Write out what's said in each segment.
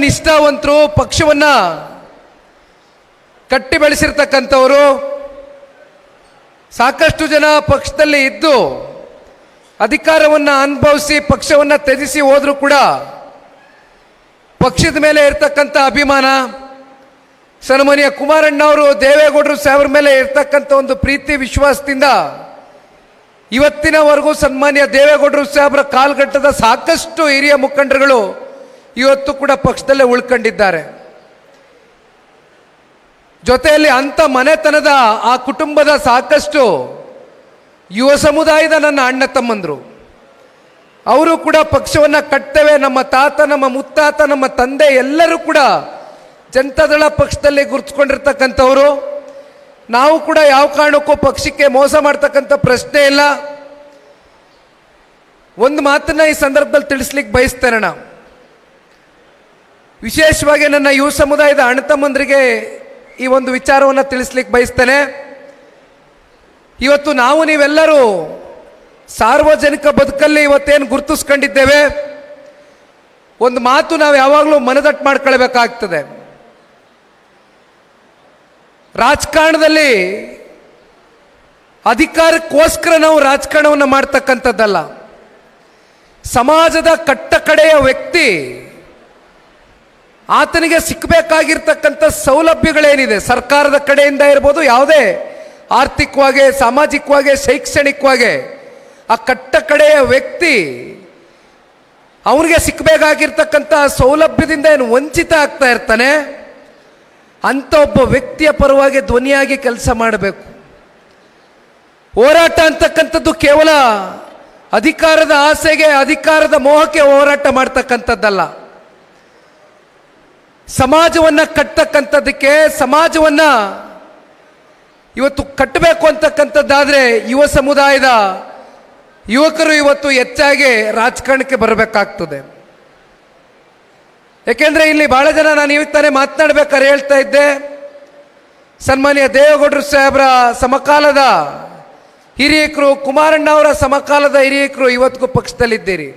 ನಿಷ್ಠಾವಂತರು, ಪಕ್ಷವನ್ನ ಕಟ್ಟಿ ಬೆಳೆಸಿರ್ತಕ್ಕಂಥವರು, ಸಾಕಷ್ಟು ಜನ ಪಕ್ಷದಲ್ಲಿ ಇದ್ದು ಅಧಿಕಾರವನ್ನು ಅನುಭವಿಸಿ ಪಕ್ಷವನ್ನು ತ್ಯಜಿಸಿ ಹೋದರೂ ಕೂಡ ಪಕ್ಷದ ಮೇಲೆ ಇರ್ತಕ್ಕಂಥ ಅಭಿಮಾನ, ಸನ್ಮಾನ್ಯ ಕುಮಾರಣ್ಣ ಅವರು ದೇವೇಗೌಡರು ಸಾಹೇಬ್ರ ಮೇಲೆ ಇರ್ತಕ್ಕಂಥ ಒಂದು ಪ್ರೀತಿ ವಿಶ್ವಾಸದಿಂದ ಇವತ್ತಿನವರೆಗೂ ಸನ್ಮಾನ್ಯ ದೇವೇಗೌಡರು ಸಾಹೇಬ್ರ ಕಾಲ್ಗಟ್ಟದ ಸಾಕಷ್ಟು ಹಿರಿಯ ಮುಖಂಡರುಗಳು ಇವತ್ತು ಕೂಡ ಪಕ್ಷದಲ್ಲೇ ಉಳ್ಕೊಂಡಿದ್ದಾರೆ. ಜೊತೆಯಲ್ಲಿ ಅಂಥ ಮನೆತನದ ಆ ಕುಟುಂಬದ ಸಾಕಷ್ಟು ಯುವ ಸಮುದಾಯದ ನನ್ನ ಅಣ್ಣ ತಮ್ಮಂದರು ಅವರು ಕೂಡ ಪಕ್ಷವನ್ನು ಕಟ್ತೇವೆ. ನಮ್ಮ ತಾತ, ನಮ್ಮ ಮುತ್ತಾತ, ನಮ್ಮ ತಂದೆ ಎಲ್ಲರೂ ಕೂಡ ಜನತಾದಳ ಪಕ್ಷದಲ್ಲಿ ಗುರುತಿಸ್ಕೊಂಡಿರ್ತಕ್ಕಂಥವ್ರು. ನಾವು ಕೂಡ ಯಾವ ಕಾರಣಕ್ಕೂ ಪಕ್ಷಕ್ಕೆ ಮೋಸ ಮಾಡ್ತಕ್ಕಂಥ ಪ್ರಶ್ನೆ ಇಲ್ಲ. ಒಂದು ಮಾತನ್ನ ಈ ಸಂದರ್ಭದಲ್ಲಿ ತಿಳಿಸ್ಲಿಕ್ಕೆ ಬಯಸ್ತೇನೆ. ನಾವು ವಿಶೇಷವಾಗಿ ನನ್ನ ಯುವ ಸಮುದಾಯದ ಅಣ್ಣ ತಮ್ಮಂದರಿಗೆ ಈ ಒಂದು ವಿಚಾರವನ್ನು ತಿಳಿಸ್ಲಿಕ್ಕೆ ಬಯಸ್ತೇನೆ. ಇವತ್ತು ನಾವು ನೀವೆಲ್ಲರೂ ಸಾರ್ವಜನಿಕ ಬದುಕಲ್ಲಿ ಇವತ್ತೇನು ಗುರುತಿಸ್ಕೊಂಡಿದ್ದೇವೆ, ಒಂದು ಮಾತು ನಾವು ಯಾವಾಗಲೂ ಮನದಟ್ಟು ಮಾಡ್ಕೊಳ್ಬೇಕಾಗ್ತದೆ. ರಾಜಕಾರಣದಲ್ಲಿ ಅಧಿಕಾರಕ್ಕೋಸ್ಕರ ನಾವು ರಾಜಕಾರಣವನ್ನು ಮಾಡ್ತಕ್ಕಂಥದ್ದಲ್ಲ. ಸಮಾಜದ ಕಟ್ಟ ಕಡೆಯ ವ್ಯಕ್ತಿ ಆತನಿಗೆ ಸಿಕ್ಕಬೇಕಾಗಿರ್ತಕ್ಕಂಥ ಸೌಲಭ್ಯಗಳೇನಿದೆ ಸರ್ಕಾರದ ಕಡೆಯಿಂದ ಇರ್ಬೋದು, ಯಾವುದೇ ಆರ್ಥಿಕವಾಗಿ, ಸಾಮಾಜಿಕವಾಗಿ, ಶೈಕ್ಷಣಿಕವಾಗಿ ಆ ಕಟ್ಟ ಕಡೆಯ ವ್ಯಕ್ತಿ ಅವನಿಗೆ ಸಿಕ್ಕಬೇಕಾಗಿರ್ತಕ್ಕಂಥ ಸೌಲಭ್ಯದಿಂದ ಏನು ವಂಚಿತ ಆಗ್ತಾ ಇರ್ತಾನೆ, ಅಂಥ ಒಬ್ಬ ವ್ಯಕ್ತಿಯ ಪರವಾಗಿ ಧ್ವನಿಯಾಗಿ ಕೆಲಸ ಮಾಡಬೇಕು. ಹೋರಾಟ ಅಂತಕ್ಕಂಥದ್ದು ಕೇವಲ ಅಧಿಕಾರದ ಆಸೆಗೆ, ಅಧಿಕಾರದ ಮೋಹಕ್ಕೆ ಹೋರಾಟ ಮಾಡ್ತಕ್ಕಂಥದ್ದಲ್ಲ. ಸಮಾಜವನ್ನು ಕಟ್ಟತಕ್ಕಂಥದ್ದಕ್ಕೆ, ಸಮಾಜವನ್ನ ಇವತ್ತು ಕಟ್ಟಬೇಕು ಅಂತಕ್ಕಂಥದ್ದಾದ್ರೆ ಯುವ ಸಮುದಾಯದ ಯುವಕರು ಇವತ್ತು ಹೆಚ್ಚಾಗಿ ರಾಜಕಾರಣಕ್ಕೆ ಬರಬೇಕಾಗ್ತದೆ. ಯಾಕೆಂದ್ರೆ ಇಲ್ಲಿ ಬಹಳ ಜನ, ನಾನು ಇವತ್ತಾನೆ ಮಾತನಾಡ್ಬೇಕಾದ್ರೆ ಹೇಳ್ತಾ ಇದ್ದೆ, ಸನ್ಮಾನ್ಯ ದೇವೇಗೌಡರು ಸಾಹೇಬ್ರ ಸಮಕಾಲದ ಹಿರಿಯಕರು, ಕುಮಾರಣ್ಣ ಅವರ ಸಮಕಾಲದ ಹಿರಿಯಕರು ಇವತ್ತಿಗೂ ಪಕ್ಷದಲ್ಲಿದ್ದೀರಿ.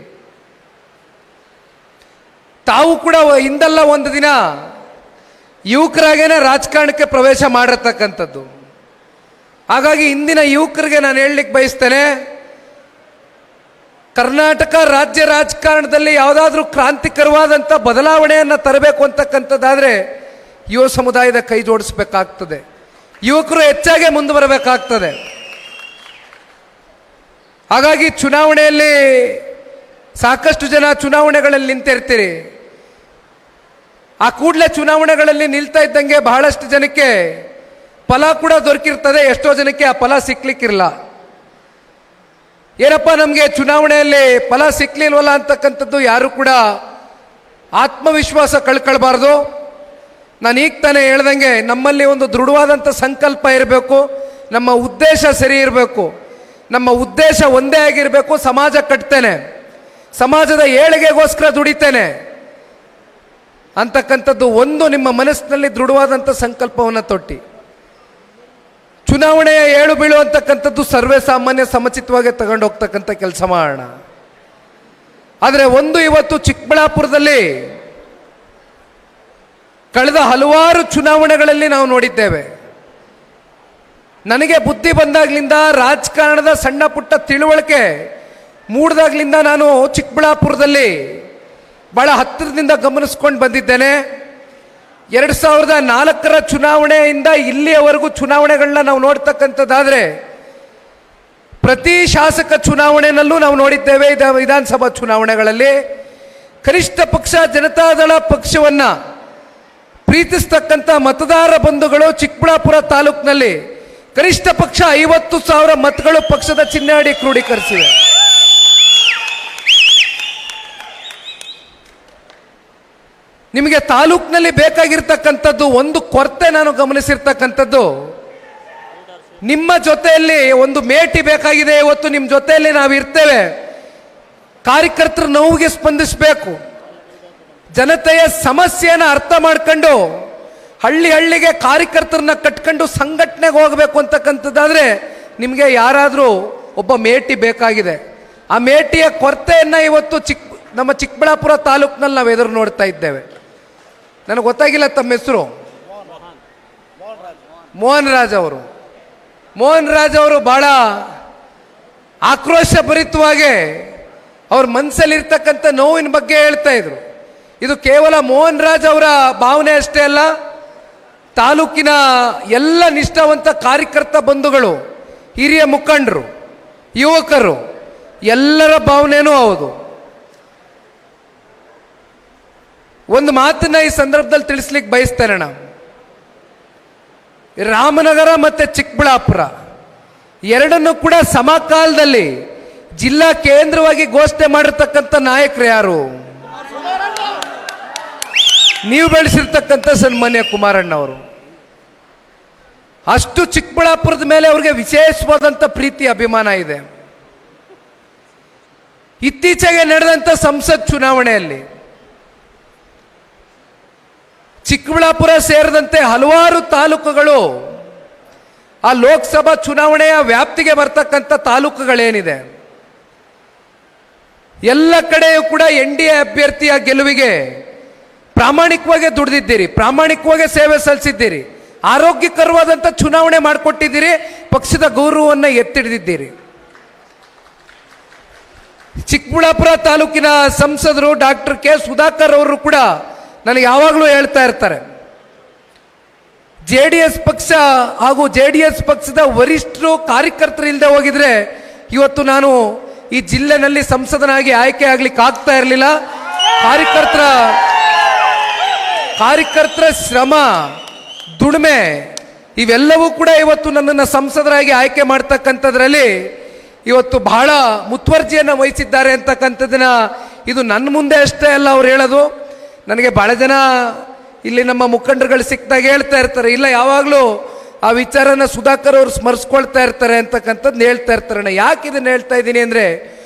ತಾವು ಕೂಡ ಹಿಂದಲ್ಲ ಒಂದು ದಿನ ಯುವಕರಾಗೇನೆ ರಾಜಕಾರಣಕ್ಕೆ ಪ್ರವೇಶ ಮಾಡಿರ್ತಕ್ಕಂಥದ್ದು. ಹಾಗಾಗಿ ಇಂದಿನ ಯುವಕರಿಗೆ ನಾನು ಹೇಳಲಿಕ್ಕೆ ಬಯಸ್ತೇನೆ, ಕರ್ನಾಟಕ ರಾಜ್ಯ ರಾಜಕಾರಣದಲ್ಲಿ ಯಾವುದಾದ್ರೂ ಕ್ರಾಂತಿಕರವಾದಂಥ ಬದಲಾವಣೆಯನ್ನು ತರಬೇಕು ಅಂತಕ್ಕಂಥದ್ದಾದರೆ ಯುವ ಸಮುದಾಯದ ಕೈ ಜೋಡಿಸ್ಬೇಕಾಗ್ತದೆ. ಯುವಕರು ಹೆಚ್ಚಾಗಿ ಮುಂದೆ ಬರಬೇಕಾಗ್ತದೆ. ಹಾಗಾಗಿ ಚುನಾವಣೆಯಲ್ಲಿ ಸಾಕಷ್ಟು ಜನ ಚುನಾವಣೆಗಳಲ್ಲಿ ನಿಂತಿರ್ತೀರಿ. ಆ ಕೂಡಲೇ ಚುನಾವಣೆಗಳಲ್ಲಿ ನಿಲ್ತಾ ಇದ್ದಂಗೆ ಬಹಳಷ್ಟು ಜನಕ್ಕೆ ಫಲ ಕೂಡ ದೊರಕಿರ್ತದೆ, ಎಷ್ಟೋ ಜನಕ್ಕೆ ಆ ಫಲ ಸಿಕ್ಲಿಕ್ಕಿರಲ್ಲ. ಏನಪ್ಪ ನಮಗೆ ಚುನಾವಣೆಯಲ್ಲಿ ಫಲ ಸಿಕ್ಲಿಲ್ವಲ್ಲ ಅಂತಕ್ಕಂಥದ್ದು ಯಾರು ಕೂಡ ಆತ್ಮವಿಶ್ವಾಸ ಕಳ್ಕೊಳ್ಬಾರ್ದು. ನಾನು ಈಗ ತಾನೇ ಹೇಳ್ದಂಗೆ ನಮ್ಮಲ್ಲಿ ಒಂದು ದೃಢವಾದಂಥ ಸಂಕಲ್ಪ ಇರಬೇಕು, ನಮ್ಮ ಉದ್ದೇಶ ಸರಿ ಇರಬೇಕು. ನಮ್ಮ ಉದ್ದೇಶ ಒಂದೇ ಆಗಿರಬೇಕು, ಸಮಾಜ ಕಟ್ತೇನೆ, ಸಮಾಜದ ಏಳಿಗೆಗೋಸ್ಕರ ದುಡಿತೇನೆ ಅಂತಕ್ಕಂಥದ್ದು ಒಂದು ನಿಮ್ಮ ಮನಸ್ಸಿನಲ್ಲಿ ದೃಢವಾದಂಥ ಸಂಕಲ್ಪವನ್ನು ತೊಟ್ಟಿ ಚುನಾವಣೆಯ ಏಳು ಬೀಳು ಅಂತಕ್ಕಂಥದ್ದು ಸರ್ವೇ ಸಾಮಾನ್ಯ ಸಮಚಿತವಾಗಿ ತಗೊಂಡು ಹೋಗ್ತಕ್ಕಂಥ ಕೆಲಸ ಮಾಡೋಣ. ಆದರೆ ಒಂದು ಇವತ್ತು ಚಿಕ್ಕಬಳ್ಳಾಪುರದಲ್ಲಿ ಕಳೆದ ಹಲವಾರು ಚುನಾವಣೆಗಳಲ್ಲಿ ನಾವು ನೋಡಿದ್ದೇವೆ. ನನಗೆ ಬುದ್ಧಿ ಬಂದಾಗ್ಲಿಂದ, ರಾಜಕಾರಣದ ಸಣ್ಣ ಪುಟ್ಟ ತಿಳುವಳಿಕೆ ಮೂಡಿದಾಗ್ಲಿಂದ ನಾನು ಚಿಕ್ಕಬಳ್ಳಾಪುರದಲ್ಲಿ ಬಹಳ ಹತ್ತಿರದಿಂದ ಗಮನಿಸ್ಕೊಂಡು ಬಂದಿದ್ದೇನೆ. 2004ರ ಚುನಾವಣೆಯಿಂದ ಇಲ್ಲಿಯವರೆಗೂ ಚುನಾವಣೆಗಳನ್ನ ನಾವು ನೋಡ್ತಕ್ಕಂಥದ್ದಾದರೆ ಪ್ರತಿ ಶಾಸಕ ಚುನಾವಣೆಯಲ್ಲೂ ನಾವು ನೋಡಿದ್ದೇವೆ. ವಿಧಾನಸಭಾ ಚುನಾವಣೆಗಳಲ್ಲಿ ಕನಿಷ್ಠ ಪಕ್ಷ ಜನತಾದಳ ಪಕ್ಷವನ್ನ ಪ್ರೀತಿಸ್ತಕ್ಕಂಥ ಮತದಾರ ಬಂಧುಗಳು ಚಿಕ್ಕಬಳ್ಳಾಪುರ ತಾಲೂಕಿನಲ್ಲಿ ಕನಿಷ್ಠ ಪಕ್ಷ 50,000 ಮತಗಳು ಪಕ್ಷದ ಚಿಹ್ನೆ ಅಡಿ ಕ್ರೋಢೀಕರಿಸಿವೆ. ನಿಮಗೆ ತಾಲೂಕಿನಲ್ಲಿ ಬೇಕಾಗಿರ್ತಕ್ಕಂಥದ್ದು ಒಂದು ಕೊರತೆ ನಾನು ಗಮನಿಸಿರ್ತಕ್ಕಂಥದ್ದು, ನಿಮ್ಮ ಜೊತೆಯಲ್ಲಿ ಒಂದು ಮೇಟಿ ಬೇಕಾಗಿದೆ. ಇವತ್ತು ನಿಮ್ಮ ಜೊತೆಯಲ್ಲಿ ನಾವು ಇರ್ತೇವೆ, ಕಾರ್ಯಕರ್ತರ ನೋವಿಗೆ ಸ್ಪಂದಿಸಬೇಕು, ಜನತೆಯ ಸಮಸ್ಯೆಯನ್ನು ಅರ್ಥ ಮಾಡ್ಕೊಂಡು ಹಳ್ಳಿ ಹಳ್ಳಿಗೆ ಕಾರ್ಯಕರ್ತರನ್ನ ಕಟ್ಕೊಂಡು ಸಂಘಟನೆಗೆ ಹೋಗಬೇಕು ಅಂತಕ್ಕಂಥದ್ದಾದ್ರೆ ನಿಮಗೆ ಯಾರಾದರೂ ಒಬ್ಬ ಮೇಟಿ ಬೇಕಾಗಿದೆ. ಆ ಮೇಟಿಯ ಕೊರತೆಯನ್ನು ಇವತ್ತು ನಮ್ಮ ಚಿಕ್ಕಬಳ್ಳಾಪುರ ತಾಲೂಕಿನಲ್ಲಿ ನಾವು ಎದುರು ನೋಡ್ತಾ ಇದ್ದೇವೆ. ನನಗೆ ಗೊತ್ತಾಗಿಲ್ಲ ತಮ್ಮ ಹೆಸರು. ಮೋಹನ್ ರಾಜ್ ಅವರು. ಮೋಹನ್ ರಾಜ್ ಅವರು ಬಹಳ ಆಕ್ರೋಶ ಭರಿತವಾಗಿ ಅವ್ರ ಮನಸ್ಸಲ್ಲಿರ್ತಕ್ಕಂಥ ನೋವಿನ ಬಗ್ಗೆ ಹೇಳ್ತಾ ಇದ್ರು. ಇದು ಕೇವಲ ಮೋಹನ್ ರಾಜ್ ಅವರ ಭಾವನೆ ಅಷ್ಟೇ ಅಲ್ಲ, ತಾಲೂಕಿನ ಎಲ್ಲ ನಿಷ್ಠಾವಂತ ಕಾರ್ಯಕರ್ತ ಬಂಧುಗಳು, ಹಿರಿಯ ಮುಖಂಡರು, ಯುವಕರು ಎಲ್ಲರ ಭಾವನೆನೂ ಹೌದು. ಒಂದು ಮಾತನ್ನ ಈ ಸಂದರ್ಭದಲ್ಲಿ ತಿಳಿಸ್ಲಿಕ್ಕೆ ಬಯಸ್ತೇನೆ. ನಾವು ರಾಮನಗರ ಮತ್ತು ಚಿಕ್ಕಬಳ್ಳಾಪುರ ಎರಡನ್ನೂ ಕೂಡ ಸಮಕಾಲದಲ್ಲಿ ಜಿಲ್ಲಾ ಕೇಂದ್ರವಾಗಿ ಘೋಷಣೆ ಮಾಡಿರ್ತಕ್ಕಂಥ ನಾಯಕರು ಯಾರು? ನೀವು ಬೆಳೆಸಿರ್ತಕ್ಕಂಥ ಸನ್ಮಾನ್ಯ ಕುಮಾರಣ್ಣ ಅವರು. ಅಷ್ಟು ಚಿಕ್ಕಬಳ್ಳಾಪುರದ ಮೇಲೆ ಅವ್ರಿಗೆ ವಿಶೇಷವಾದಂಥ ಪ್ರೀತಿ ಅಭಿಮಾನ ಇದೆ. ಇತ್ತೀಚೆಗೆ ನಡೆದಂಥ ಸಂಸತ್ ಚುನಾವಣೆಯಲ್ಲಿ ಚಿಕ್ಕಬಳ್ಳಾಪುರ ಸೇರಿದಂತೆ ಹಲವಾರು ತಾಲೂಕುಗಳು, ಆ ಲೋಕಸಭಾ ಚುನಾವಣೆಯ ವ್ಯಾಪ್ತಿಗೆ ಬರ್ತಕ್ಕಂಥ ತಾಲೂಕುಗಳೇನಿದೆ, ಎಲ್ಲ ಕಡೆಯೂ ಕೂಡ NDA ಅಭ್ಯರ್ಥಿಯ ಗೆಲುವಿಗೆ ಪ್ರಾಮಾಣಿಕವಾಗಿ ದುಡಿದಿದ್ದೀರಿ, ಪ್ರಾಮಾಣಿಕವಾಗಿ ಸೇವೆ ಸಲ್ಲಿಸಿದ್ದೀರಿ, ಆರೋಗ್ಯಕರವಾದಂಥ ಚುನಾವಣೆ ಮಾಡಿಕೊಟ್ಟಿದ್ದೀರಿ, ಪಕ್ಷದ ಗೌರವವನ್ನು ಎತ್ತಿಡಿದಿದ್ದೀರಿ. ಚಿಕ್ಕಬಳ್ಳಾಪುರ ತಾಲೂಕಿನ ಸಂಸದರು ಡಾಕ್ಟರ್ ಕೆ ಸುಧಾಕರ್ ಅವರು ಕೂಡ ನನಗೆ ಯಾವಾಗಲೂ ಹೇಳ್ತಾ ಇರ್ತಾರೆ, JDS ಪಕ್ಷ ಹಾಗೂ JDS ಪಕ್ಷದ ವರಿಷ್ಠರು ಕಾರ್ಯಕರ್ತರು ಇಲ್ಲದೆ ಹೋಗಿದ್ರೆ ಇವತ್ತು ನಾನು ಈ ಜಿಲ್ಲೆನಲ್ಲಿ ಸಂಸದನಾಗಿ ಆಯ್ಕೆ ಆಗ್ಲಿಕ್ಕೆ ಆಗ್ತಾ ಇರಲಿಲ್ಲ. ಕಾರ್ಯಕರ್ತರ ಶ್ರಮ, ದುಡಿಮೆ ಇವೆಲ್ಲವೂ ಕೂಡ ಇವತ್ತು ನನ್ನನ್ನು ಸಂಸದರಾಗಿ ಆಯ್ಕೆ ಮಾಡ್ತಕ್ಕಂಥದ್ರಲ್ಲಿ ಇವತ್ತು ಬಹಳ ಮುತುವರ್ಜಿಯನ್ನು ವಹಿಸಿದ್ದಾರೆ ಅಂತಕ್ಕಂಥದ್ದನ್ನ ಇದು ನನ್ನ ಮುಂದೆ ಅಷ್ಟೇ ಅಲ್ಲ ಅವ್ರು ಹೇಳೋದು. ನನಗೆ ಬಹಳ ಜನ ಇಲ್ಲಿ ನಮ್ಮ ಮುಖಂಡರುಗಳು ಸಿಕ್ಕಿದಾಗ ಹೇಳ್ತಾ ಇರ್ತಾರೆ, ಇಲ್ಲ ಯಾವಾಗಲೂ ಆ ವಿಚಾರನ ಸುಧಾಕರ್ ಅವರು ಸ್ಮರಿಸ್ಕೊಳ್ತಾ ಇರ್ತಾರೆ ಅಂತಕ್ಕಂಥದ್ದು ಹೇಳ್ತಾ ಇರ್ತಾರೆ. ಯಾಕೆ ಇದನ್ನು ಹೇಳ್ತಾ ಇದ್ದೀನಿ ಅಂದರೆ,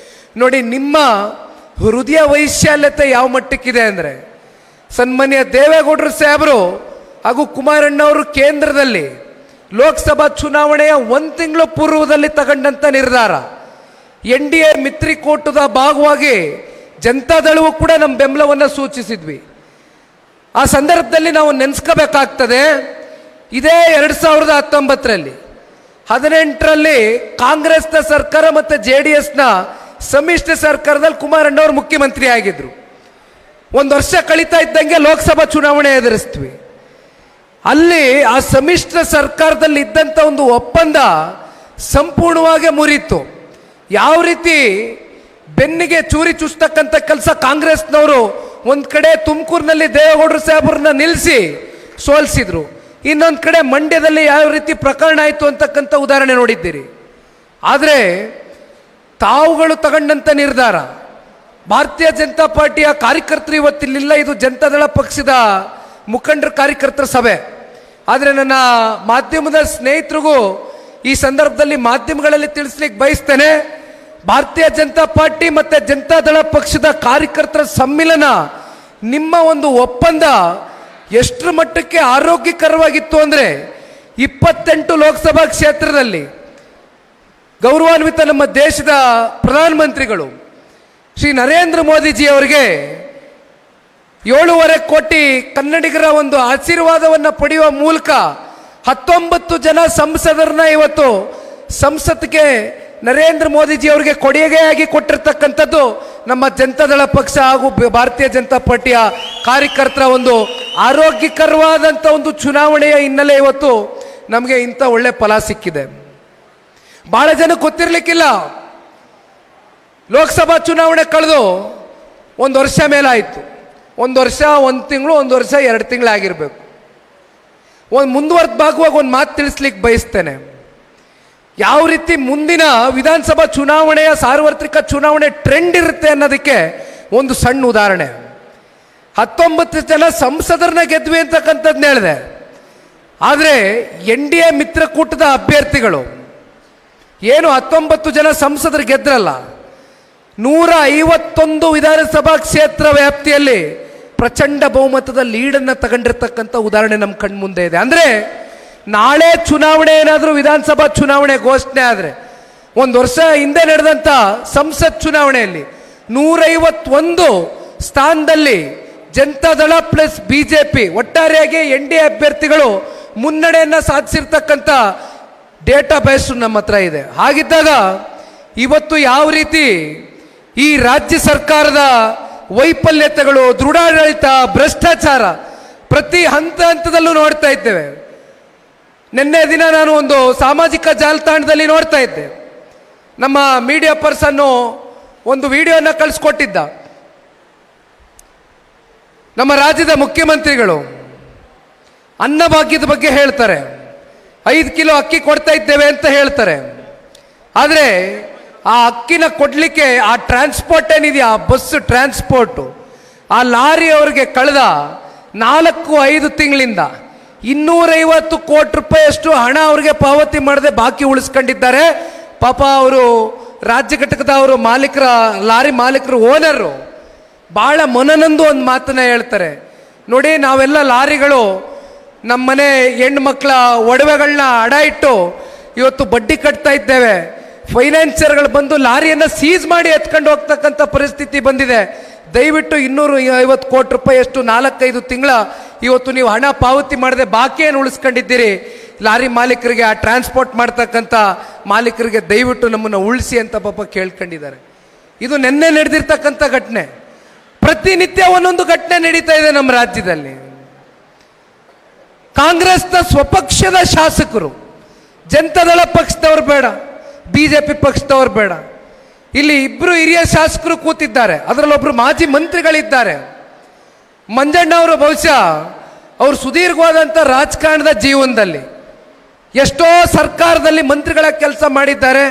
ನೋಡಿ ನಿಮ್ಮ ಹೃದಯ ವೈಶಾಲ್ಯತೆ ಯಾವ ಮಟ್ಟಕ್ಕಿದೆ ಅಂದರೆ, ಸನ್ಮಾನ್ಯ ದೇವೇಗೌಡರು ಸಾಹೇಬರು ಹಾಗೂ ಕುಮಾರಣ್ಣ ಅವರು ಕೇಂದ್ರದಲ್ಲಿ ಲೋಕಸಭಾ ಚುನಾವಣೆಯ 1 ತಿಂಗಳು ಪೂರ್ವದಲ್ಲಿ ತಗೊಂಡಂಥ ನಿರ್ಧಾರ, NDA ಮಿತ್ರಿಕೂಟದ ಭಾಗವಾಗಿ ಜನತಾದಳವು ಕೂಡ ನಮ್ಮ ಬೆಂಬಲವನ್ನು ಸೂಚಿಸಿದ್ವಿ. ಆ ಸಂದರ್ಭದಲ್ಲಿ ನಾವು ನೆನೆಸ್ಕೋಬೇಕಾಗ್ತದೆ, ಇದೇ 2019ರಲ್ಲಿ 18ರಲ್ಲಿ ಕಾಂಗ್ರೆಸ್ನ ಸರ್ಕಾರ ಮತ್ತು JDSನ ಸಮ್ಮಿಶ್ರ ಸರ್ಕಾರದಲ್ಲಿ ಕುಮಾರಣ್ಣವರು ಮುಖ್ಯಮಂತ್ರಿ ಆಗಿದ್ರು. 1 ವರ್ಷ ಕಳೀತಾ ಇದ್ದಂಗೆ ಲೋಕಸಭಾ ಚುನಾವಣೆ ಎದುರಿಸ್ತೀವಿ. ಅಲ್ಲಿ ಆ ಸಮ್ಮಿಶ್ರ ಸರ್ಕಾರದಲ್ಲಿ ಇದ್ದಂಥ ಒಂದು ಒಪ್ಪಂದ ಸಂಪೂರ್ಣವಾಗಿ ಮುರಿತು. ಯಾವ ರೀತಿ ಬೆನ್ನಿಗೆ ಚೂರಿ ಚುಚ್ಚತಕ್ಕಂಥ ಕೆಲಸ ಕಾಂಗ್ರೆಸ್ನವರು ಒಂದು ಕಡೆ ತುಮಕೂರಿನಲ್ಲಿ ದೇವೇಗೌಡರು ಸಾಹೇಬರನ್ನ ನಿಲ್ಲಿಸಿ ಸೋಲಿಸಿದ್ರು, ಇನ್ನೊಂದು ಕಡೆ ಮಂಡ್ಯದಲ್ಲಿ ಯಾವ ರೀತಿ ಪ್ರಕರಣ ಆಯಿತು ಅಂತಕ್ಕಂಥ ಉದಾಹರಣೆ ನೋಡಿದ್ದೀರಿ. ಆದರೆ ತಾವುಗಳು ತಗೊಂಡಂಥ ನಿರ್ಧಾರ, ಭಾರತೀಯ ಜನತಾ ಪಾರ್ಟಿಯ ಕಾರ್ಯಕರ್ತರು ಇವತ್ತಿಲ್ಲ, ಇದು ಜನತಾದಳ ಪಕ್ಷದ ಮುಖಂಡರ ಕಾರ್ಯಕರ್ತರ ಸಭೆ. ಆದರೆ ನನ್ನ ಮಾಧ್ಯಮದ ಸ್ನೇಹಿತರಿಗೂ ಈ ಸಂದರ್ಭದಲ್ಲಿ ಮಾಧ್ಯಮಗಳಲ್ಲಿ ತಿಳಿಸ್ಲಿಕ್ಕೆ ಬಯಸ್ತೇನೆ, ಭಾರತೀಯ ಜನತಾ ಪಾರ್ಟಿ ಮತ್ತು ಜನತಾದಳ ಪಕ್ಷದ ಕಾರ್ಯಕರ್ತರ ಸಮ್ಮಿಲನ, ನಿಮ್ಮ ಒಂದು ಒಪ್ಪಂದ ಎಷ್ಟರ ಮಟ್ಟಕ್ಕೆ ಆರೋಗ್ಯಕರವಾಗಿತ್ತು ಅಂದರೆ, 28 ಲೋಕಸಭಾ ಕ್ಷೇತ್ರದಲ್ಲಿ ಗೌರವಾನ್ವಿತ ನಮ್ಮ ದೇಶದ ಪ್ರಧಾನಮಂತ್ರಿಗಳು ಶ್ರೀ ನರೇಂದ್ರ ಮೋದಿಜಿ ಅವರಿಗೆ 7.5 ಕೋಟಿ ಕನ್ನಡಿಗರ ಒಂದು ಆಶೀರ್ವಾದವನ್ನು ಪಡೆಯುವ ಮೂಲಕ 19 ಜನ ಸಂಸದರನ್ನ ಇವತ್ತು ಸಂಸತ್ಗೆ ನರೇಂದ್ರ ಮೋದಿಜಿ ಅವರಿಗೆ ಕೊಡುಗೆಯಾಗಿ ಕೊಟ್ಟಿರ್ತಕ್ಕಂಥದ್ದು ನಮ್ಮ ಜನತಾದಳ ಪಕ್ಷ ಹಾಗೂ ಭಾರತೀಯ ಜನತಾ ಪಾರ್ಟಿಯ ಕಾರ್ಯಕರ್ತರ ಒಂದು ಆರೋಗ್ಯಕರವಾದಂಥ ಒಂದು ಚುನಾವಣೆಯ ಹಿನ್ನೆಲೆ ಇವತ್ತು ನಮಗೆ ಇಂಥ ಒಳ್ಳೆ ಫಲ ಸಿಕ್ಕಿದೆ. ಬಹಳ ಜನ ಗೊತ್ತಿರಲಿಕ್ಕಿಲ್ಲ, ಲೋಕಸಭಾ ಚುನಾವಣೆ ಕಳೆದು 1 ವರ್ಷ ಮೇಲಾಯಿತು. 1 ವರ್ಷ 1 ತಿಂಗಳು, 1 ವರ್ಷ 2 ತಿಂಗಳಾಗಿರ್ಬೇಕು. ಒಂದು ಮುಂದುವರೆದ ಭಾಗವಾಗಿ ಒಂದು ಮಾತು ತಿಳಿಸ್ಲಿಕ್ಕೆ ಬಯಸ್ತೇನೆ. ಯಾವ ರೀತಿ ಮುಂದಿನ ವಿಧಾನಸಭಾ ಚುನಾವಣೆಯ ಸಾರ್ವತ್ರಿಕ ಚುನಾವಣೆ ಟ್ರೆಂಡ್ ಇರುತ್ತೆ ಅನ್ನೋದಕ್ಕೆ ಒಂದು ಸಣ್ಣ ಉದಾಹರಣೆ. 19 ಜನ ಸಂಸದರನ್ನ ಗೆದ್ವಿ ಅಂತಕ್ಕಂಥದ್ದನ್ನ ಹೇಳಿದೆ. ಆದರೆ NDA ಮಿತ್ರಕೂಟದ ಅಭ್ಯರ್ಥಿಗಳು ಏನು 19 ಜನ ಸಂಸದರು ಗೆದ್ರಲ್ಲ, 151 ವಿಧಾನಸಭಾ ಕ್ಷೇತ್ರ ವ್ಯಾಪ್ತಿಯಲ್ಲಿ ಪ್ರಚಂಡ ಬಹುಮತದ ಲೀಡನ್ನು ತಗೊಂಡಿರ್ತಕ್ಕಂಥ ಉದಾಹರಣೆ ನಮ್ಮ ಕಣ್ಮುಂದೆ ಇದೆ. ಅಂದರೆ ನಾಳೆ ಚುನಾವಣೆ ಏನಾದರೂ ವಿಧಾನಸಭಾ ಚುನಾವಣೆ ಘೋಷಣೆ ಆದರೆ, 1 ವರ್ಷ ಹಿಂದೆ ನಡೆದಂಥ ಸಂಸತ್ ಚುನಾವಣೆಯಲ್ಲಿ 151 ಸ್ಥಾನದಲ್ಲಿ ಜನತಾದಳ ಪ್ಲಸ್ ಬಿಜೆಪಿ ಒಟ್ಟಾರೆಯಾಗಿ NDA ಅಭ್ಯರ್ಥಿಗಳು ಮುನ್ನಡೆಯನ್ನು ಸಾಧಿಸಿರ್ತಕ್ಕಂಥ ಡೇಟಾ ಬೇಸ್ ನಮ್ಮ ಹತ್ರ ಇದೆ. ಹಾಗಿದ್ದಾಗ ಇವತ್ತು ಯಾವ ರೀತಿ ಈ ರಾಜ್ಯ ಸರ್ಕಾರದ ವೈಫಲ್ಯತೆಗಳು, ದೃಢಾಡಳಿತ, ಭ್ರಷ್ಟಾಚಾರ ಪ್ರತಿ ಹಂತದಲ್ಲೂ ನೋಡ್ತಾ ಇದ್ದೇವೆ. ನಿನ್ನೆ ದಿನ ನಾನು ಒಂದು ಸಾಮಾಜಿಕ ಜಾಲತಾಣದಲ್ಲಿ ನೋಡ್ತಾ ಇದ್ದೆ, ನಮ್ಮ ಮೀಡಿಯಾ ಪರ್ಸನ್ನು ಒಂದು ವಿಡಿಯೋನ ಕಳಿಸ್ಕೊಟ್ಟಿದ್ದ. ನಮ್ಮ ರಾಜ್ಯದ ಮುಖ್ಯಮಂತ್ರಿಗಳು ಅನ್ನಭಾಗ್ಯದ ಬಗ್ಗೆ ಹೇಳ್ತಾರೆ, 5 ಕಿಲೋ ಅಕ್ಕಿ ಕೊಡ್ತಾ ಇದ್ದೇವೆ ಅಂತ ಹೇಳ್ತಾರೆ. ಆದರೆ ಆ ಅಕ್ಕಿನ ಕೊಡಲಿಕ್ಕೆ ಆ ಟ್ರಾನ್ಸ್ಪೋರ್ಟ್ ಏನಿದೆಯಾ, ಆ ಬಸ್ ಟ್ರಾನ್ಸ್ಪೋರ್ಟು, ಆ ಲಾರಿ ಅವರಿಗೆ ಕಳೆದ 4-5 ತಿಂಗಳಿಂದ 250 ಕೋಟಿ ರೂಪಾಯಿಯಷ್ಟು ಹಣ ಅವ್ರಿಗೆ ಪಾವತಿ ಮಾಡದೆ ಬಾಕಿ ಉಳಿಸ್ಕೊಂಡಿದ್ದಾರೆ. ಪಾಪ ಅವರು ರಾಜ್ಯ ಘಟಕದ ಅವರು ಲಾರಿ ಮಾಲೀಕರು, ಓನರು ಭಾಳ ಮನನೊಂದು ಒಂದು ಮಾತನ್ನ ಹೇಳ್ತಾರೆ. ನೋಡಿ, ನಾವೆಲ್ಲ ಲಾರಿಗಳು ನಮ್ಮನೆ ಹೆಣ್ಣು ಮಕ್ಕಳ ಒಡವೆಗಳನ್ನ ಅಡ ಇಟ್ಟು ಇವತ್ತು ಬಡ್ಡಿ ಕಟ್ತಾ ಇದ್ದೇವೆ. ಫೈನಾನ್ಸಿಯರ್ಗಳು ಬಂದು ಲಾರಿಯನ್ನು ಸೀಸ್ ಮಾಡಿ ಎತ್ಕೊಂಡು ಹೋಗ್ತಕ್ಕಂಥ ಪರಿಸ್ಥಿತಿ ಬಂದಿದೆ. ದಯವಿಟ್ಟು 250 ಕೋಟಿ ರೂಪಾಯಿಯಷ್ಟು 4-5 ತಿಂಗಳ ಇವತ್ತು ನೀವು ಹಣ ಪಾವತಿ ಮಾಡದೆ ಬಾಕಿಯನ್ನು ಉಳಿಸ್ಕೊಂಡಿದ್ದೀರಿ. ಲಾರಿ ಮಾಲೀಕರಿಗೆ, ಆ ಟ್ರಾನ್ಸ್ಪೋರ್ಟ್ ಮಾಡ್ತಕ್ಕಂಥ ಮಾಲೀಕರಿಗೆ ದಯವಿಟ್ಟು ನಮ್ಮನ್ನು ಉಳಿಸಿ ಅಂತ ಪಾಪ ಕೇಳ್ಕೊಂಡಿದ್ದಾರೆ. ಇದು ನಿನ್ನೆ ನಡೆದಿರ್ತಕ್ಕಂಥ ಘಟನೆ. ಪ್ರತಿನಿತ್ಯ ಒಂದೊಂದು ಘಟನೆ ನಡೀತಾ ಇದೆ ನಮ್ಮ ರಾಜ್ಯದಲ್ಲಿ. ಕಾಂಗ್ರೆಸ್ನ ಸ್ವಪಕ್ಷದ ಶಾಸಕರು, ಜನತಾದಳ ಪಕ್ಷದವ್ರು ಬೇಡ, ಬಿಜೆಪಿ ಪಕ್ಷದವ್ರು ಬೇಡ, ಇಲ್ಲಿ 2 ಹಿರಿಯ ಶಾಸಕರು ಕೂತಿದ್ದಾರೆ, ಅದರಲ್ಲೊಬ್ರು ಮಾಜಿ ಮಂತ್ರಿಗಳಿದ್ದಾರೆ. ಮಂಜಣ್ಣ ಅವರು ಬಹುಶಃ ಅವರು ಸುದೀರ್ಘವಾದಂಥ ರಾಜಕಾರಣದ ಜೀವನದಲ್ಲಿ ಎಷ್ಟೋ ಸರ್ಕಾರದಲ್ಲಿ ಮಂತ್ರಿಗಳ ಕೆಲಸ ಮಾಡಿದ್ದಾರೆ,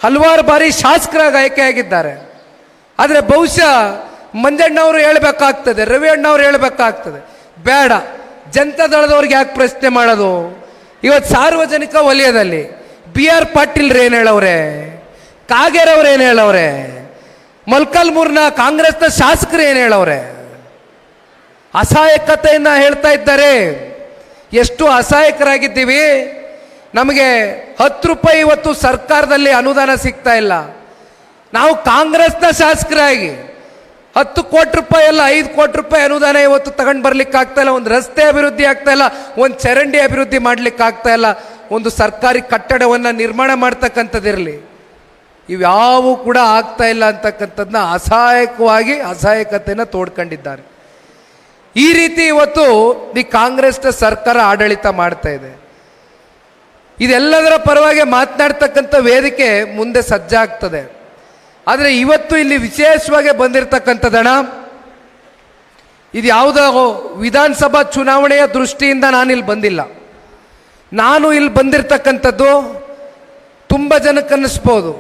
ಹಲವಾರು ಬಾರಿ ಶಾಸಕರಾಗಿ ಆಯ್ಕೆಯಾಗಿದ್ದಾರೆ. ಆದರೆ ಬಹುಶಃ ಮಂಜಣ್ಣ ಅವರು ಹೇಳಬೇಕಾಗ್ತದೆ, ರವಿ ಅಣ್ಣ ಅವರು ಹೇಳಬೇಕಾಗ್ತದೆ, ಬೇಡ ಜನತಾದಳದವ್ರಿಗೆ ಯಾಕೆ ಪ್ರಶ್ನೆ ಮಾಡೋದು. ಇವತ್ತು ಸಾರ್ವಜನಿಕ ವಲಯದಲ್ಲಿ BR ಪಾಟೀಲ್ ಏನು ಹೇಳವ್ರೆ, ಕಾಗೇರ್ ಅವ್ರು ಏನು ಹೇಳವ್ರೆ, ಮೊಳಕಾಲ್ಮೂರಿನ ಕಾಂಗ್ರೆಸ್ನ ಶಾಸಕರು ಏನು ಹೇಳವ್ರೆ, ಅಸಹಾಯಕತೆಯನ್ನ ಹೇಳ್ತಾ ಇದ್ದಾರೆ. ಎಷ್ಟು ಅಸಹಾಯಕರಾಗಿದ್ದೀವಿ. ನಮಗೆ 10 ರೂಪಾಯಿ ಇವತ್ತು ಸರ್ಕಾರದಲ್ಲಿ ಅನುದಾನ ಸಿಗ್ತಾ ಇಲ್ಲ. ನಾವು ಕಾಂಗ್ರೆಸ್ನ ಶಾಸಕರಾಗಿ 10 ಕೋಟಿ ರೂಪಾಯಿ ಅಲ್ಲ, 5 ಕೋಟಿ ರೂಪಾಯಿ ಅನುದಾನ ಇವತ್ತು ತಗೊಂಡು ಬರ್ಲಿಕ್ಕೆ ಆಗ್ತಾ ಇಲ್ಲ. ಒಂದು ರಸ್ತೆ ಅಭಿವೃದ್ಧಿ ಆಗ್ತಾ ಇಲ್ಲ, ಒಂದು ಚರಂಡಿ ಅಭಿವೃದ್ಧಿ ಮಾಡ್ಲಿಕ್ಕೆ ಆಗ್ತಾ ಇಲ್ಲ, ಒಂದು ಸರ್ಕಾರಿ ಕಟ್ಟಡವನ್ನು ನಿರ್ಮಾಣ ಮಾಡ್ತಕ್ಕಂಥದ್ದಿರಲಿ, ಇವ್ಯಾವೂ ಕೂಡ ಆಗ್ತಾ ಇಲ್ಲ ಅಂತಕ್ಕಂಥದ್ದನ್ನ ಅಸಹಾಯಕತೆಯನ್ನು ತೋಡ್ಕೊಂಡಿದ್ದಾರೆ. ಈ ರೀತಿ ಇವತ್ತು ಈ ಕಾಂಗ್ರೆಸ್ನ ಸರ್ಕಾರ ಆಡಳಿತ ಮಾಡ್ತಾ ಇದೆ. ಇದೆಲ್ಲದರ ಪರವಾಗಿ ಮಾತನಾಡ್ತಕ್ಕಂಥ ವೇದಿಕೆ ಮುಂದೆ ಸಜ್ಜಾಗ್ತದೆ. ಆದರೆ ಇವತ್ತು ಇಲ್ಲಿ ವಿಶೇಷವಾಗಿ ಬಂದಿರತಕ್ಕಂಥದ್ದಣ, ಇದು ಯಾವುದೋ ವಿಧಾನಸಭಾ ಚುನಾವಣೆಯ ದೃಷ್ಟಿಯಿಂದ ನಾನಿಲ್ಲಿ ಬಂದಿಲ್ಲ. ನಾನು ಇಲ್ಲಿ ಬಂದಿರತಕ್ಕಂಥದ್ದು ತುಂಬ ಜನಕ್ಕೆ ಅನ್ನಿಸ್ಬೋದು,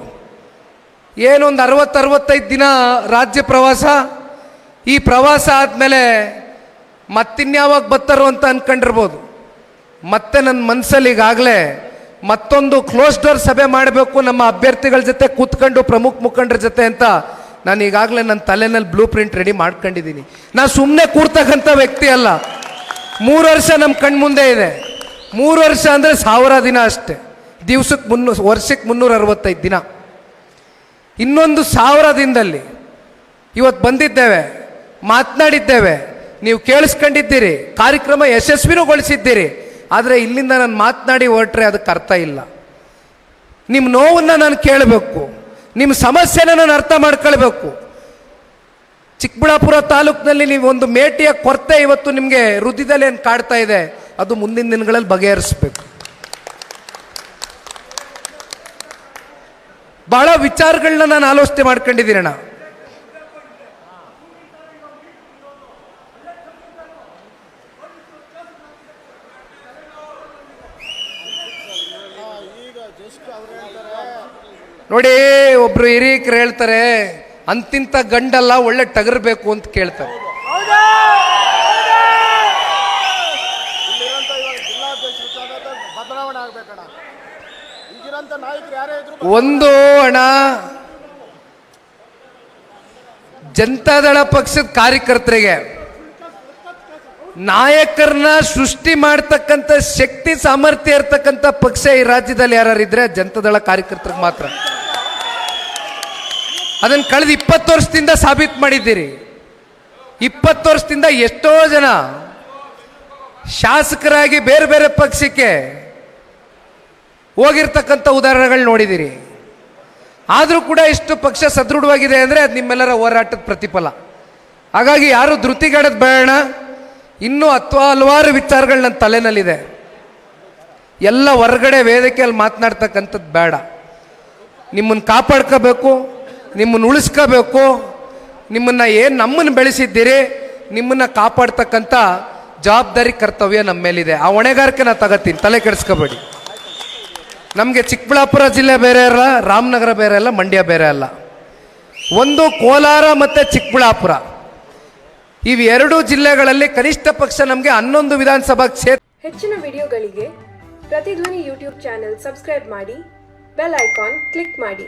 ಏನೊಂದು 60-65 ದಿನ ರಾಜ್ಯ ಪ್ರವಾಸ, ಈ ಪ್ರವಾಸ ಆದಮೇಲೆ ಮತ್ತಿನ್ಯಾವಾಗ ಬರ್ತಾರೋ ಅಂತ ಅಂದ್ಕೊಂಡಿರ್ಬೋದು. ಮತ್ತೆ ನನ್ನ ಮನಸ್ಸಲ್ಲಿ ಈಗಾಗಲೇ ಮತ್ತೊಂದು ಕ್ಲೋಸ್ ಡೋರ್ ಸಭೆ ಮಾಡಬೇಕು ನಮ್ಮ ಅಭ್ಯರ್ಥಿಗಳ ಜೊತೆ ಕೂತ್ಕೊಂಡು, ಪ್ರಮುಖ ಮುಖಂಡರ ಜೊತೆ ಅಂತ ನಾನು ಈಗಾಗಲೇ ನನ್ನ ತಲೆನಲ್ಲಿ ಬ್ಲೂ ಪ್ರಿಂಟ್ ರೆಡಿ ಮಾಡ್ಕೊಂಡಿದ್ದೀನಿ. ನಾನು ಸುಮ್ಮನೆ ಕೂರ್ತಕ್ಕಂಥ ವ್ಯಕ್ತಿ ಅಲ್ಲ. 3 ವರ್ಷ ನಮ್ಮ ಕಣ್ಮುಂದೆ ಇದೆ. 3 ವರ್ಷ ಅಂದರೆ 1000 ದಿನ ಅಷ್ಟೇ. ವರ್ಷಕ್ಕೆ 365 ದಿನ. ಇನ್ನೊಂದು 1000 ದಿನದಲ್ಲಿ ಇವತ್ತು ಬಂದಿದ್ದೇವೆ, ಮಾತನಾಡಿದ್ದೇವೆ, ನೀವು ಕೇಳಿಸ್ಕೊಂಡಿದ್ದೀರಿ, ಕಾರ್ಯಕ್ರಮ ಯಶಸ್ವಿನೂಗೊಳಿಸಿದ್ದೀರಿ. ಆದರೆ ಇಲ್ಲಿಂದ ನಾನು ಮಾತನಾಡಿ ಹೊರಟ್ರೆ ಅದಕ್ಕೆ ಅರ್ಥ ಇಲ್ಲ. ನಿಮ್ಮ ನೋವನ್ನು ನಾನು ಕೇಳಬೇಕು, ನಿಮ್ಮ ಸಮಸ್ಯೆನ ನಾನು ಅರ್ಥ ಮಾಡ್ಕೊಳ್ಬೇಕು. ಚಿಕ್ಕಬಳ್ಳಾಪುರ ತಾಲೂಕಿನಲ್ಲಿ ನೀವು ಒಂದು ಮೇಟಿಯ ಕೊರತೆ ಇವತ್ತು ನಿಮಗೆ ಹೃದಯದಲ್ಲಿ ಏನು ಕಾಡ್ತಾ ಇದೆ, ಅದು ಮುಂದಿನ ದಿನಗಳಲ್ಲಿ ಬಗೆಹರಿಸಬೇಕು. ಬಹಳ ವಿಚಾರಗಳನ್ನ ನಾನು ಆಲೋಚನೆ ಮಾಡ್ಕೊಂಡಿದ್ದೀನಿ ಅಣ್ಣ. ನೋಡಿ, ಒಬ್ರು ಹಿರಿಯಕರು ಹೇಳ್ತಾರೆ, ಅಂತಿಂತ ಗಂಡಲ್ಲ ಒಳ್ಳೆ ಟಗರ್ಬೇಕು ಅಂತ ಕೇಳ್ತಾರೆ. ಒಂದು ಅಣ್ಣ, ಜನತಾದಳ ಪಕ್ಷದ ಕಾರ್ಯಕರ್ತರಿಗೆ ನಾಯಕರನ್ನ ಸೃಷ್ಟಿ ಮಾಡ್ತಕ್ಕಂಥ ಶಕ್ತಿ ಸಾಮರ್ಥ್ಯ ಇರ್ತಕ್ಕಂಥ ಪಕ್ಷ ಈ ರಾಜ್ಯದಲ್ಲಿ ಯಾರಿದ್ರೆ ಜನತಾದಳ ಕಾರ್ಯಕರ್ತರಿಗೆ ಮಾತ್ರ. ಅದನ್ನು ಕಳೆದ 20 ವರ್ಷದಿಂದ ಸಾಬೀತು ಮಾಡಿದ್ದೀರಿ. 20 ವರ್ಷದಿಂದ ಎಷ್ಟೋ ಜನ ಶಾಸಕರಾಗಿ ಬೇರೆ ಬೇರೆ ಪಕ್ಷಕ್ಕೆ ಹೋಗಿರ್ತಕ್ಕಂಥ ಉದಾಹರಣೆಗಳು ನೋಡಿದ್ದೀರಿ. ಆದರೂ ಕೂಡ ಇಷ್ಟು ಪಕ್ಷ ಸದೃಢವಾಗಿದೆ ಅಂದರೆ ಅದು ನಿಮ್ಮೆಲ್ಲರ ಹೋರಾಟದ ಪ್ರತಿಫಲ. ಹಾಗಾಗಿ ಯಾರು ಧೃತಿಗೆಡೋದು ಬೇಡ. ಇನ್ನೂ ಹಲವಾರು ವಿಚಾರಗಳು ನನ್ನ ತಲೆನಲ್ಲಿದೆ. ಎಲ್ಲ ಹೊರಗಡೆ ವೇದಿಕೆಯಲ್ಲಿ ಮಾತನಾಡ್ತಕ್ಕಂಥದ್ದು ಬೇಡ. ನಿಮ್ಮನ್ನು ಕಾಪಾಡ್ಕೋಬೇಕು, ನಿಮ್ಮನ್ನು ಉಳಿಸ್ಕೋಬೇಕು. ನಿಮ್ಮನ್ನು ಏನು ನಮ್ಮನ್ನು ಬೆಳೆಸಿದ್ದೀರಿ, ನಿಮ್ಮನ್ನು ಕಾಪಾಡ್ತಕ್ಕಂಥ ಜವಾಬ್ದಾರಿ ಕರ್ತವ್ಯ ನಮ್ಮ ಮೇಲಿದೆ. ಆ ಹೊಣೆಗಾರಿಕೆ ನಾನು ತಗೋತೀನಿ, ತಲೆ ಕೆಡಿಸ್ಕೋಬೇಡಿ. ನಮಗೆ ಚಿಕ್ಕಬಳ್ಳಾಪುರ ಜಿಲ್ಲೆ ಬೇರೆ ಅಲ್ಲ, ರಾಮನಗರ ಬೇರೆ ಅಲ್ಲ, ಮಂಡ್ಯ ಬೇರೆ ಅಲ್ಲ. ಒಂದು ಕೋಲಾರ ಮತ್ತು ಚಿಕ್ಕಬಳ್ಳಾಪುರ, ಇವೆರಡೂ ಜಿಲ್ಲೆಗಳಲ್ಲಿ ಕನಿಷ್ಠ ಪಕ್ಷ ನಮಗೆ 11 ವಿಧಾನಸಭಾ ಕ್ಷೇತ್ರ. ಹೆಚ್ಚಿನ ವಿಡಿಯೋಗಳಿಗೆ ಪ್ರತಿಧ್ವನಿ ಯೂಟ್ಯೂಬ್ ಚಾನೆಲ್ ಸಬ್ಸ್ಕ್ರೈಬ್ ಮಾಡಿ, ಬೆಲ್ ಐಕಾನ್ ಕ್ಲಿಕ್ ಮಾಡಿ.